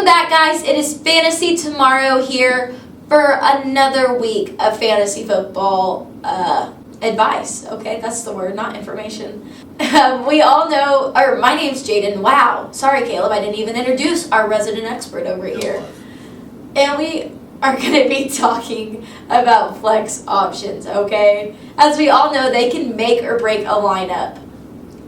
Welcome back, guys. It is Fantasy Tomorrow here for another week of fantasy football advice. Okay, that's the word, not information. We all know, or my name's Jaden. Wow. Sorry, Caleb, I didn't even introduce our resident expert over here. And we are going to be talking about flex options, okay? As we all know, they can make or break a lineup.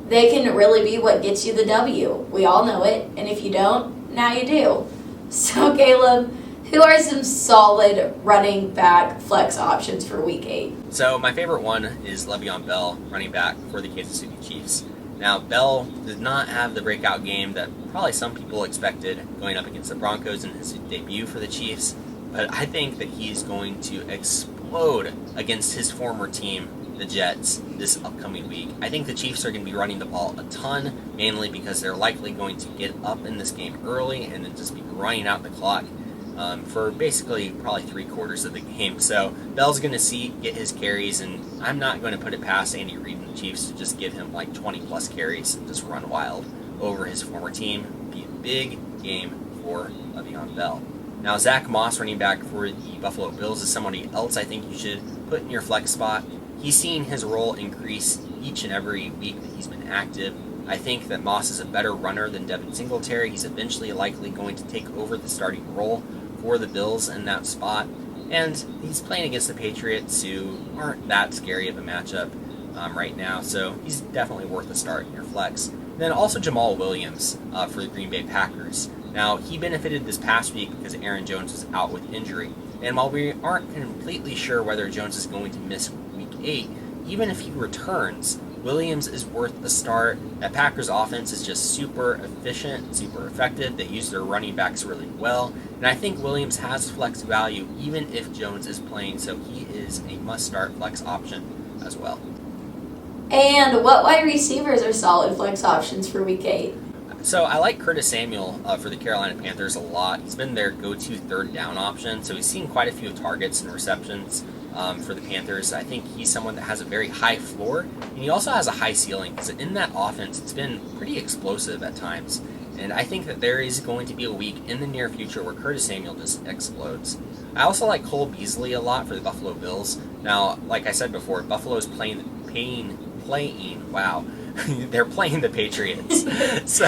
They can really be what gets you the W. We all know it, and if you don't, now you do. So, Caleb, who are some solid running back flex options for Week 8? So, my favorite one is Le'Veon Bell, running back for the Kansas City Chiefs. Now, Bell did not have the breakout game that probably some people expected going up against the Broncos in his debut for the Chiefs, but I think that he's going to explode against his former team, the Jets, this upcoming week. I think the Chiefs are going to be running the ball a ton, mainly because they're likely going to get up in this game early and then just be running out the clock for basically probably 3/4 of the game. So Bell's going to get his carries, and I'm not going to put it past Andy Reid and the Chiefs to just give him like 20-plus carries and just run wild over his former team. It'd be a big game for Le'Veon Bell. Now, Zach Moss, running back for the Buffalo Bills, is somebody else I think you should put in your flex spot. He's seen his role increase each and every week that he's been active. I think that Moss is a better runner than Devin Singletary. He's eventually likely going to take over the starting role for the Bills in that spot. And he's playing against the Patriots, who aren't that scary of a matchup right now. So he's definitely worth a start in your flex. Then also Jamal Williams for the Green Bay Packers. Now, he benefited this past week because Aaron Jones was out with injury. And while we aren't completely sure whether Jones is going to miss Week 8, even if he returns, Williams is worth a start. That Packers offense is just super efficient, super effective. They use their running backs really well. And I think Williams has flex value even if Jones is playing, so he is a must-start flex option as well. And what wide receivers are solid flex options for Week 8? So I like Curtis Samuel for the Carolina Panthers a lot. He's been their go-to third down option, so he's seen quite a few targets and receptions for the Panthers. I think he's someone that has a very high floor, and he also has a high ceiling, because in that offense, it's been pretty explosive at times. And I think that there is going to be a week in the near future where Curtis Samuel just explodes. I also like Cole Beasley a lot for the Buffalo Bills. Now, like I said before, Buffalo's playing they're playing the Patriots. So,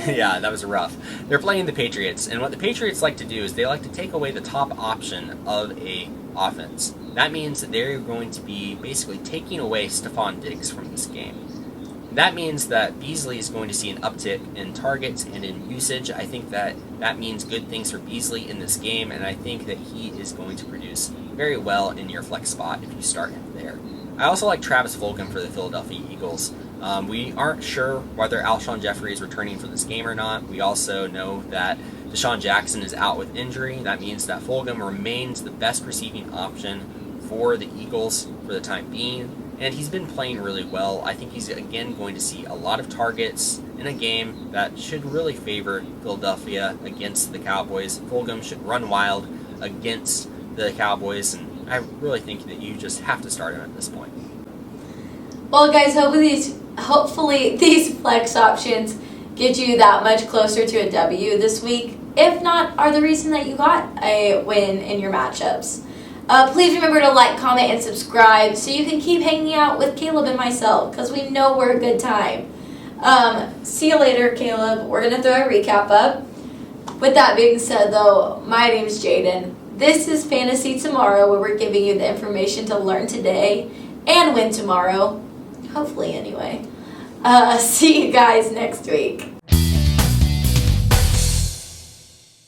yeah, that was rough. They're playing the Patriots, and what the Patriots like to do is they like to take away the top option of a offense. That means that they're going to be basically taking away Stephon Diggs from this game. That means that Beasley is going to see an uptick in targets and in usage. I think that means good things for Beasley in this game, and I think that he is going to produce very well in your flex spot if you start him there. I also like Travis Fulgham for the Philadelphia Eagles. We aren't sure whether Alshon Jeffrey is returning for this game or not. We also know that Deshaun Jackson is out with injury. That means that Fulgham remains the best receiving option for the Eagles for the time being. And he's been playing really well. I think he's, again, going to see a lot of targets in a game that should really favor Philadelphia against the Cowboys. Fulgham should run wild against the Cowboys, and I really think that you just have to start him at this point. Well, guys, hopefully these flex options get you that much closer to a W this week. If not, are the reason that you got a win in your matchups. Please remember to like, comment, and subscribe so you can keep hanging out with Caleb and myself, because we know we're a good time. See you later, Caleb. We're going to throw a recap up. With that being said, though, my name's Jaden. This is Fantasy Tomorrow, where we're giving you the information to learn today and win tomorrow. Hopefully, anyway. See you guys next week.